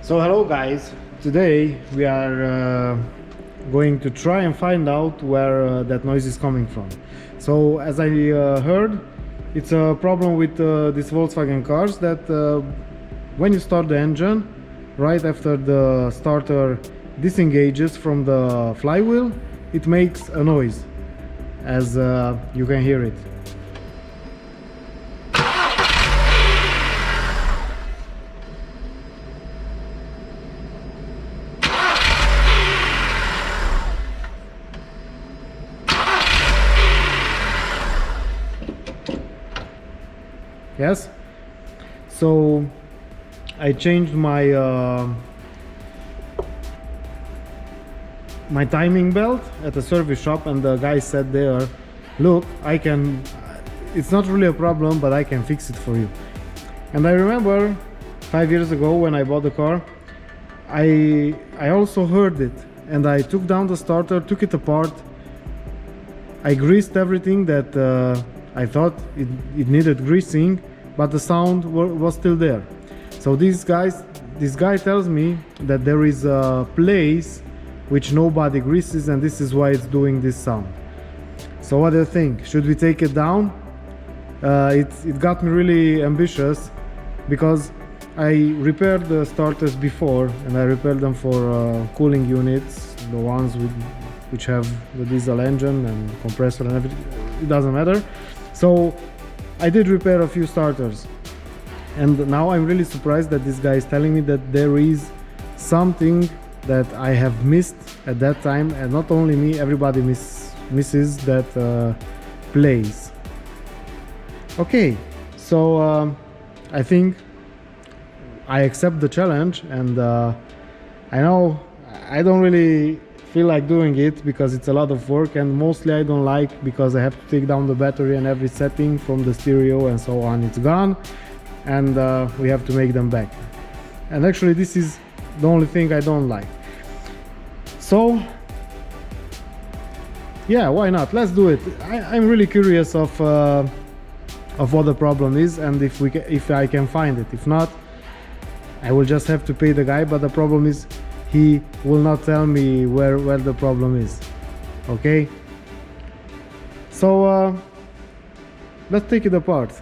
So hello guys, today we are going to try and find out where that noise is coming from. So as I heard, it's a problem with these Volkswagen cars that when you start the engine, right after the starter disengages from the flywheel, it makes a noise, as you can hear it. Yes, so I changed my my timing belt at the service shop, and the guy said there, look, it's not really a problem, but I can fix it for you. And I remember 5 years ago when I bought the car, I also heard it, and I took down the starter, took it apart, I greased everything that I thought it needed greasing, but the sound was still there. So this guy tells me that there is a place which nobody greases, and this is why it's doing this sound. So what do you think? Should we take it down? It got me really ambitious, because I repaired the starters before, and I repaired them for cooling units, the ones which have the diesel engine and compressor and everything. It doesn't matter. So I did repair a few starters, and now I'm really surprised that this guy is telling me that there is something that I have missed at that time, and not only me, everybody misses that place. Okay, so I think I accept the challenge, and I know I don't really feel like doing it because it's a lot of work, and mostly I don't like because I have to take down the battery and every setting from the stereo and so on. It's gone, and we have to make them back. And actually this is the only thing I don't like. So yeah, why not? Let's do it. I'm really curious of what the problem is, and if I can find it. If not, I will just have to pay the guy, but the problem is he will not tell me where the problem is. Okay, so let's take it apart.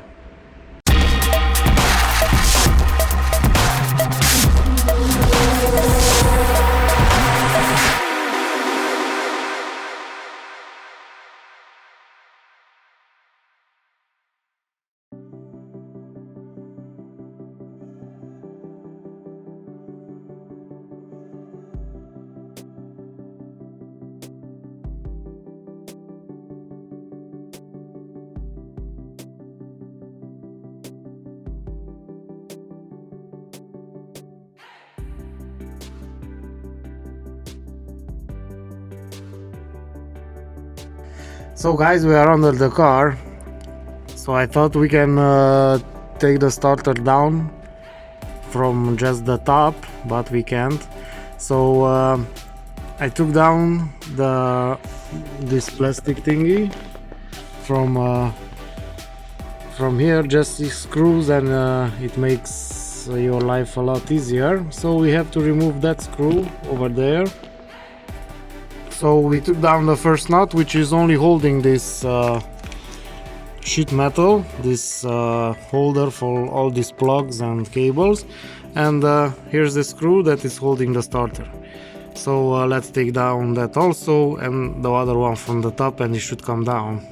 So guys, we are under the car, so I thought we can take the starter down from just the top, but we can't. So I took down this plastic thingy from here, just 6 screws, and it makes your life a lot easier. So we have to remove that screw over there. So we took down the first nut, which is only holding this sheet metal, this holder for all these plugs and cables, and here's the screw that is holding the starter. So let's take down that also, and the other one from the top, and it should come down.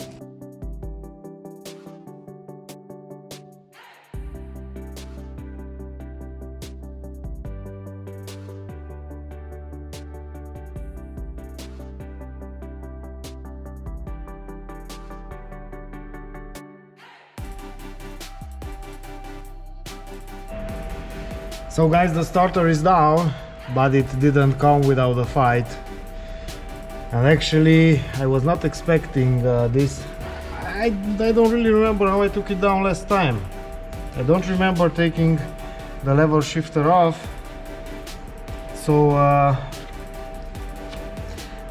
So guys, the starter is down, but it didn't come without a fight. And actually I was not expecting this. I don't really remember how I took it down last time. I don't remember taking the level shifter off. So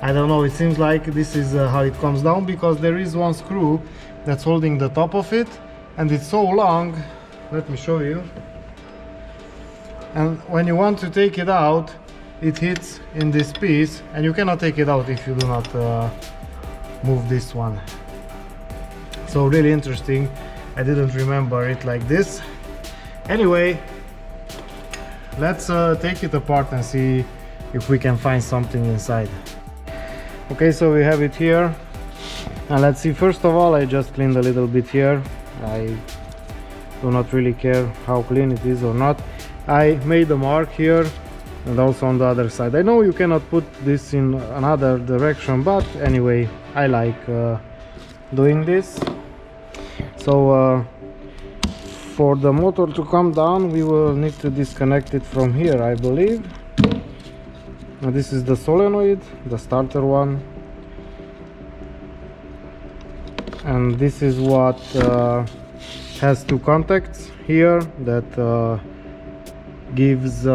I don't know, it seems like this is how it comes down, because there is one screw that's holding the top of it, and it's so long. Let me show you. and when you want to take it out, it hits in this piece, and you cannot take it out if you do not move this one. So really interesting. I didn't remember it like this. Anyway, let's take it apart and see if we can find something inside. Okay, so we have it here, and let's see. First of all, I just cleaned a little bit here. I do not really care how clean it is or not. I made a mark here and also on the other side. I know you cannot put this in another direction, but anyway, I like doing this. So for the motor to come down, we will need to disconnect it from here, I believe. And this is the solenoid, the starter one, and this is what has two contacts here that gives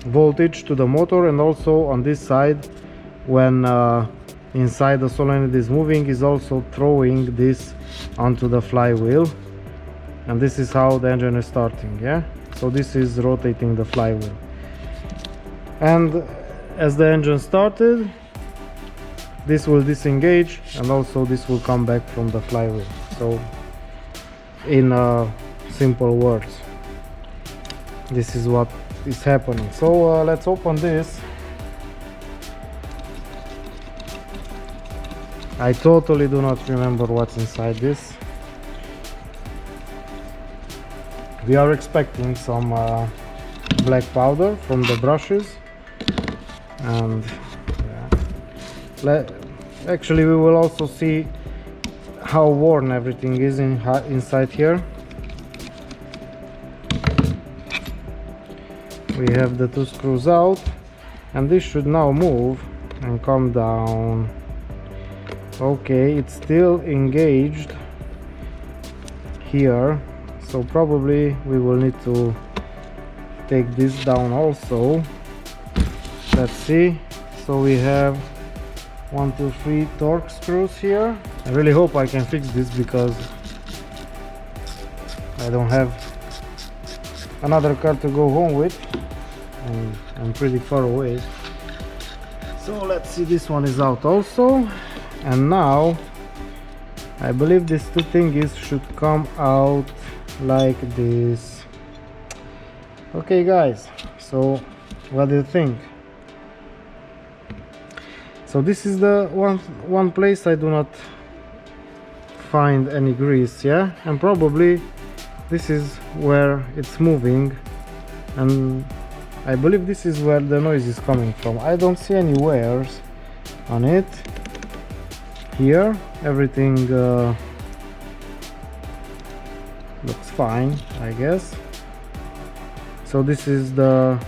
voltage to the motor, and also on this side, when inside the solenoid is moving, is also throwing this onto the flywheel, and this is how the engine is starting. Yeah, so this is rotating the flywheel, and as the engine started, this will disengage, and also this will come back from the flywheel. So in simple words, this is what is happening. So let's open this. I totally do not remember what's inside this. We are expecting some black powder from the brushes, and yeah. Actually, we will also see how worn everything is inside here. We have the two screws out, and this should now move and come down. Okay, it's still engaged here, so probably we will need to take this down also. Let's see. So we have 1, 2, 3 torque screws here. I really hope I can fix this because I don't have another car to go home with, and I'm pretty far away. So let's see, this one is out also, and now I believe these two thingies should come out like this. Okay guys, so what do you think? So this is the one place I do not find any grease, yeah, and probably this is where it's moving, and I believe this is where the noise is coming from. I don't see any wears on it. Here everything looks fine, I guess. So this is the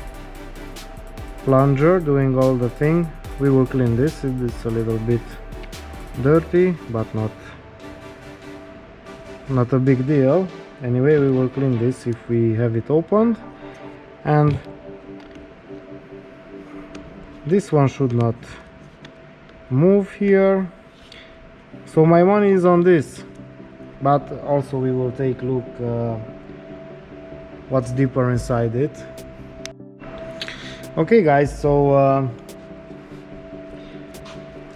plunger doing all the thing. We will clean this. It's a little bit dirty, but not a big deal. Anyway, we will clean this if we have it opened, and this one should not move here. So my money is on this, but also we will take a look what's deeper inside it. Okay guys, so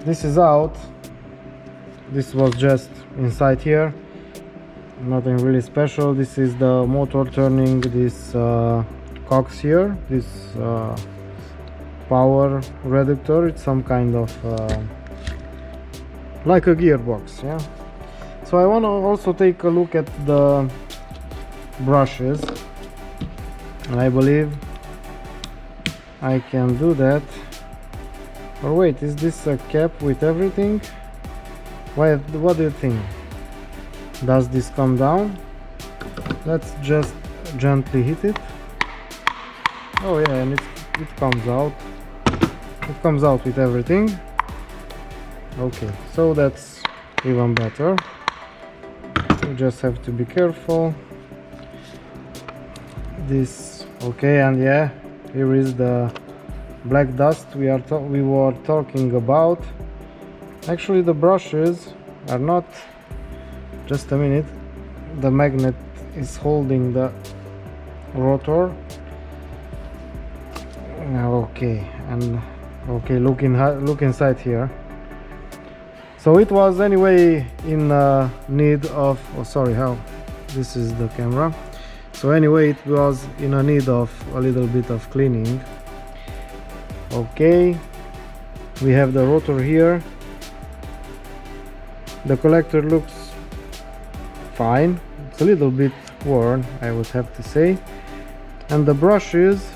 this is out. This was just inside here, nothing really special. This is the motor turning this cogs here, this power reductor. It's some kind of like a gearbox, yeah. So I want to also take a look at the brushes, and I believe I can do that. Or wait, is this a cap with everything? What do you think? Does this come down? Let's just gently hit it. Oh yeah, and it comes out. It comes out with everything. Okay, so that's even better. You just have to be careful. This, okay, and yeah, here is the black dust we were talking about. Actually, the brushes are not. Just a minute. The magnet is holding the rotor, Okay, and okay, look inside here. So it was anyway in need of, oh sorry, how this is the camera. So anyway, it was in a need of a little bit of cleaning. Okay, we have the rotor here. The collector looks fine. It's a little bit worn, I would have to say. And the brushes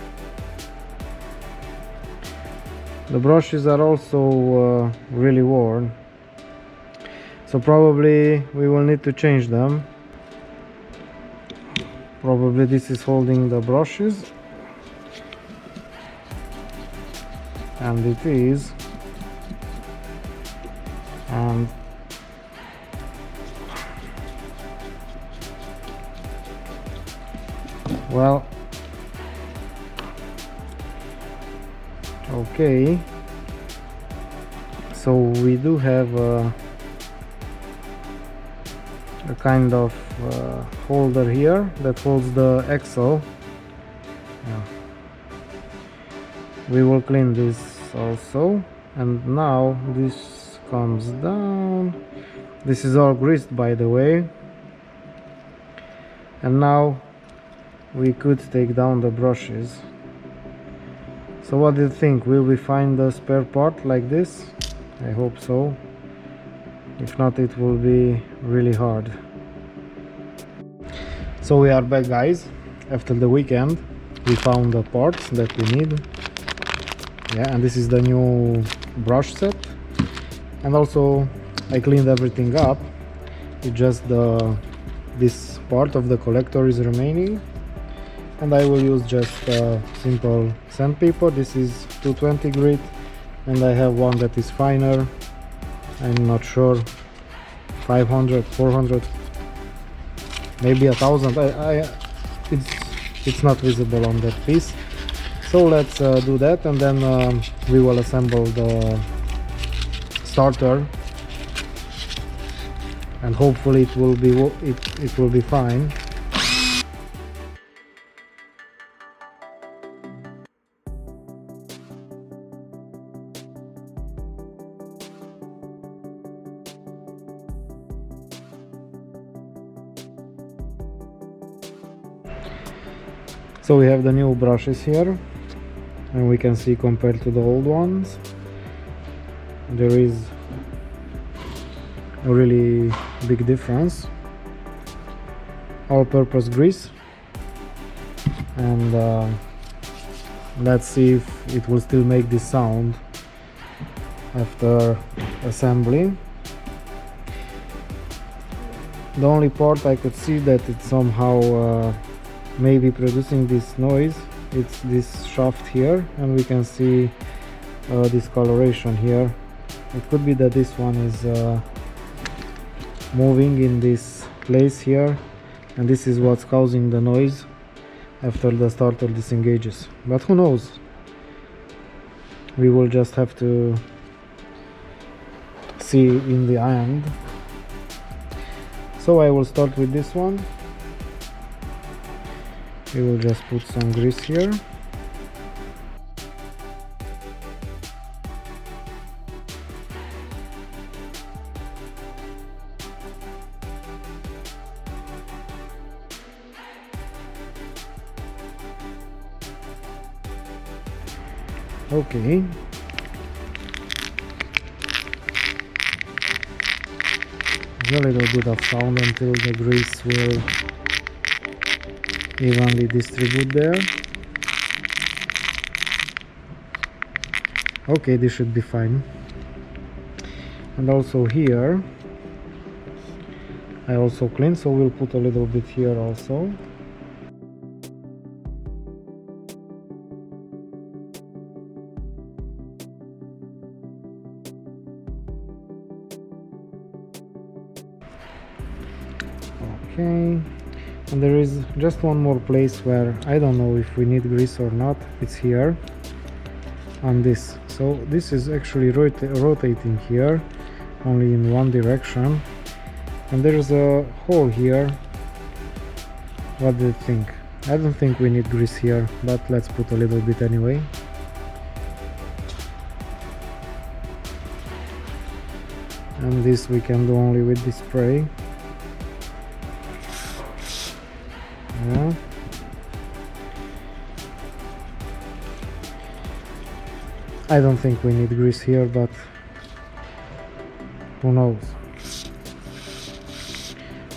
are also really worn. So probably we will need to change them. Probably this is holding the brushes. And it is. And well, okay, so we do have a kind of holder here that holds the axle. Yeah. We will clean this also, and now this comes down. This is all greased, by the way, and now we could take down the brushes. So what do you think? Will we find a spare part like this? I hope so. If not, it will be really hard. So we are back, guys. After the weekend we found the parts that we need. Yeah, and this is the new brush set. And also I cleaned everything up. It's just this part of the collector is remaining. And I will use just simple sandpaper. This is 220 grit, and I have one that is finer. I'm not sure, 500, 400, maybe 1000. It's not visible on that piece. So let's do that, and then we will assemble the starter, and hopefully it will be fine. So we have the new brushes here, and we can see compared to the old ones there is a really big difference. All-purpose grease, and let's see if it will still make this sound after assembly. The only part I could see that it somehow maybe producing this noise, it's this shaft here, and we can see discoloration here. It could be that this one is moving in this place here, and this is what's causing the noise after the starter disengages. But who knows? We will just have to see in the end. So I will start with this one. We will just put some grease here. Okay. A little bit of sound until the grease will evenly distribute there. Okay, this should be fine. And also here I also clean, so we'll put a little bit here also. Okay, and there is just one more place where I don't know if we need grease or not. It's here on this. So this is actually rotating here only in one direction, and there's a hole here. What do you think? I don't think we need grease here, but let's put a little bit anyway. and this we can do only with the spray. Yeah. I don't think we need grease here, but who knows?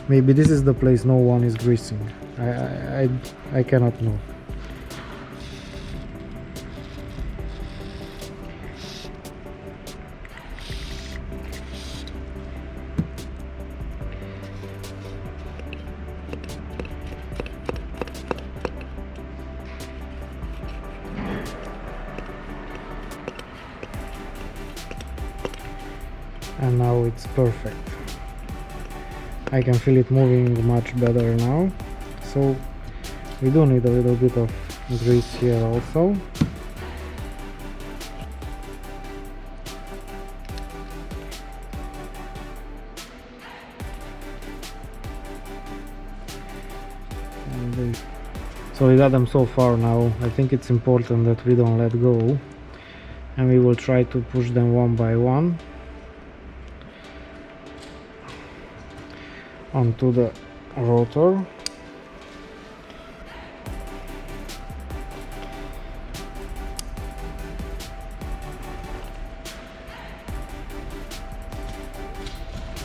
Maybe this is the place no one is greasing. I cannot know. And now it's perfect. I can feel it moving much better now. So we do need a little bit of grease here also. So we got them so far now. I think it's important that we don't let go, and we will try to push them one by one onto the rotor.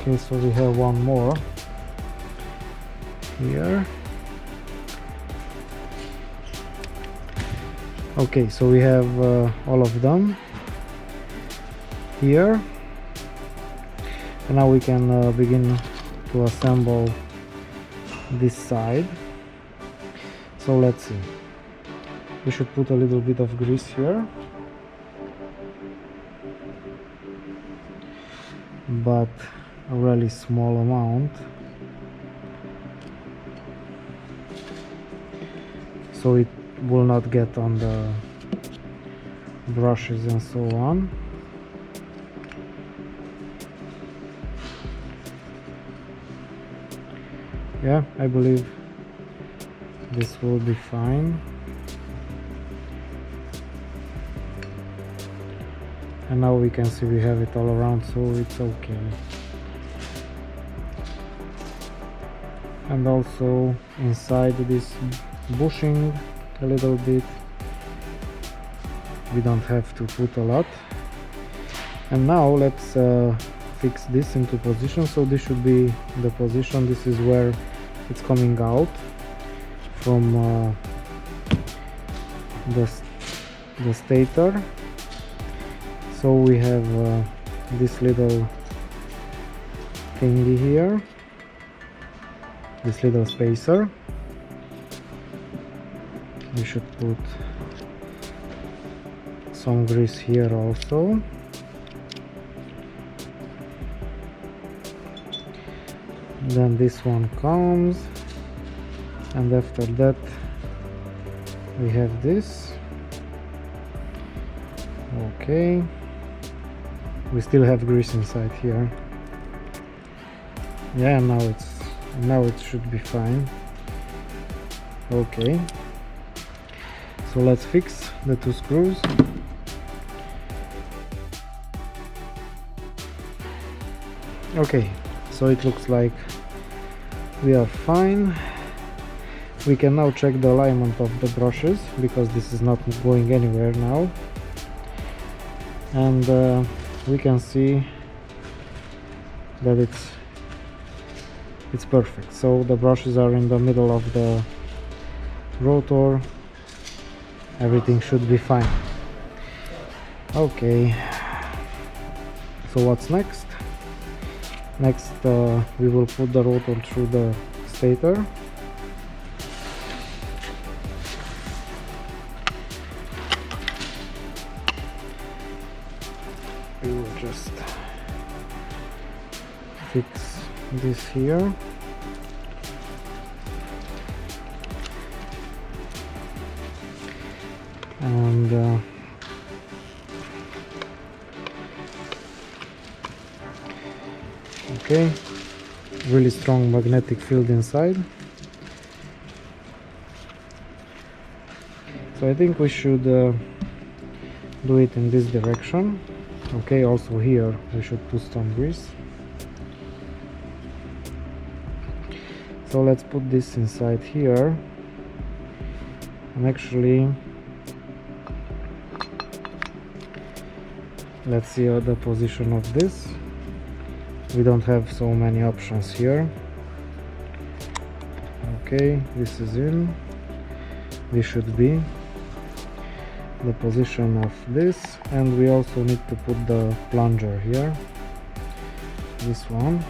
Okay, so we have one more here. Okay, so we have all of them here, and now we can begin to assemble this side. So let's see, we should put a little bit of grease here, but a really small amount, so it will not get on the brushes and so on. Yeah, I believe this will be fine. And now we can see we have it all around, so it's okay. And also inside this bushing a little bit, we don't have to put a lot. And now let's fix this into position. So this should be the position. This is where it's coming out from the stator. So we have this little thingy here, this little spacer. We should put some grease here also. Then this one comes, and after that we have this. Okay, we still have grease inside here. Yeah, now it should be fine. Okay, so let's fix the two screws. Okay, so it looks like we are fine. We can now check the alignment of the brushes, because this is not going anywhere now, and we can see that it's perfect. So the brushes are in the middle of the rotor. Everything should be fine. Okay, so what's next? Next we will put the rotor through the stator. We will just fix this here. And okay, really strong magnetic field inside. So I think we should do it in this direction. Okay, also here we should put some grease. So let's put this inside here, and actually let's see the position of this. We don't have so many options here. Okay, this is in. This should be the position of this, and we also need to put the plunger here, this one.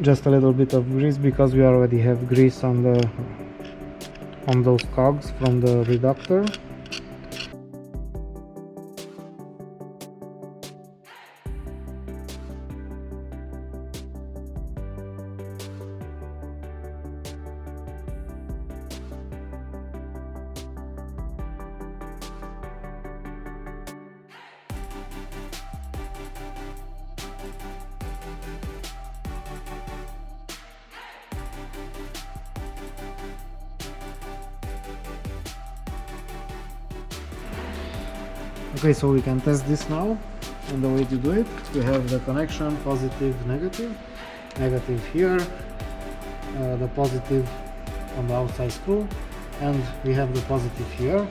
Just a little bit of grease, because we already have grease on those cogs from the reductor. Okay, so we can test this now, and the way to do it, we have the connection positive, negative, negative here, the positive on the outside screw, and we have the positive here.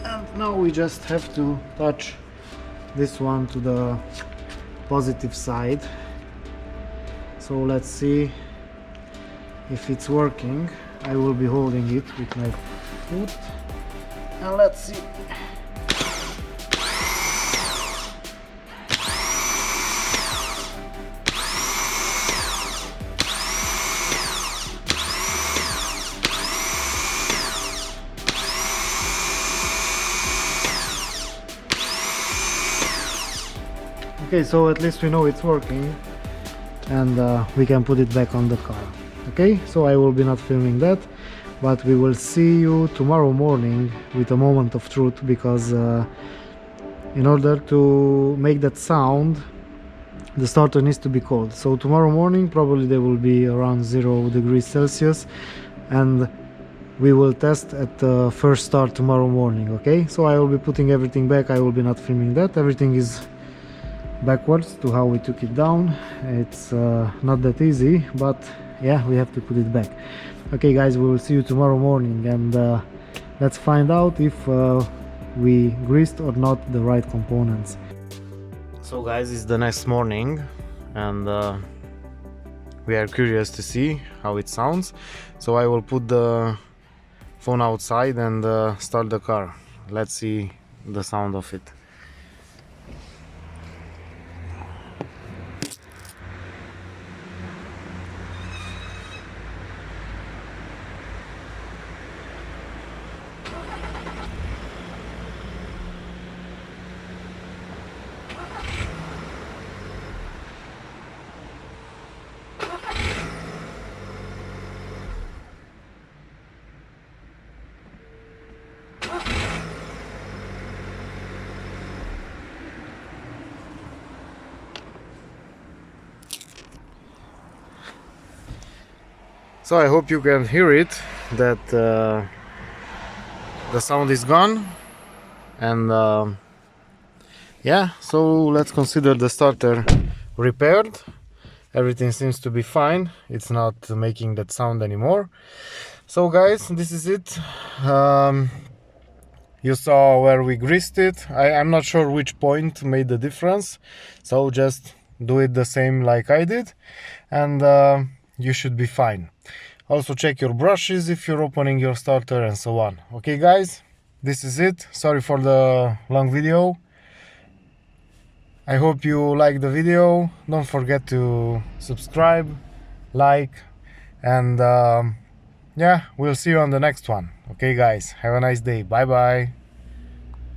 And now we just have to touch this one to the positive side. So let's see if it's working. I will be holding it with my foot, and let's see. Okay, so at least we know it's working, and we can put it back on the car. Okay, so I will be not filming that, but we will see you tomorrow morning with a moment of truth, because in order to make that sound, the starter needs to be cold. So tomorrow morning probably they will be around 0 degrees Celsius, and we will test at the first start tomorrow morning. Okay, so I will be putting everything back. I will be not filming that. Everything is backwards to how we took it down. It's not that easy, but yeah, we have to put it back. Okay guys, we will see you tomorrow morning, and let's find out if we greased or not the right components. So guys, it's the next morning, and we are curious to see how it sounds. So I will put the phone outside and start the car. Let's see the sound of it. So I hope you can hear it, that the sound is gone, and yeah, so let's consider the starter repaired. Everything seems to be fine, it's not making that sound anymore. So guys, this is it. You saw where we greased it. I'm not sure which point made the difference, so just do it the same like I did, and you should be fine. Also check your brushes if you're opening your starter, and so on. Okay guys, this is it. Sorry for the long video. I hope you like the video. Don't forget to subscribe, like, and yeah, we'll see you on the next one. Okay guys, have a nice day. Bye bye.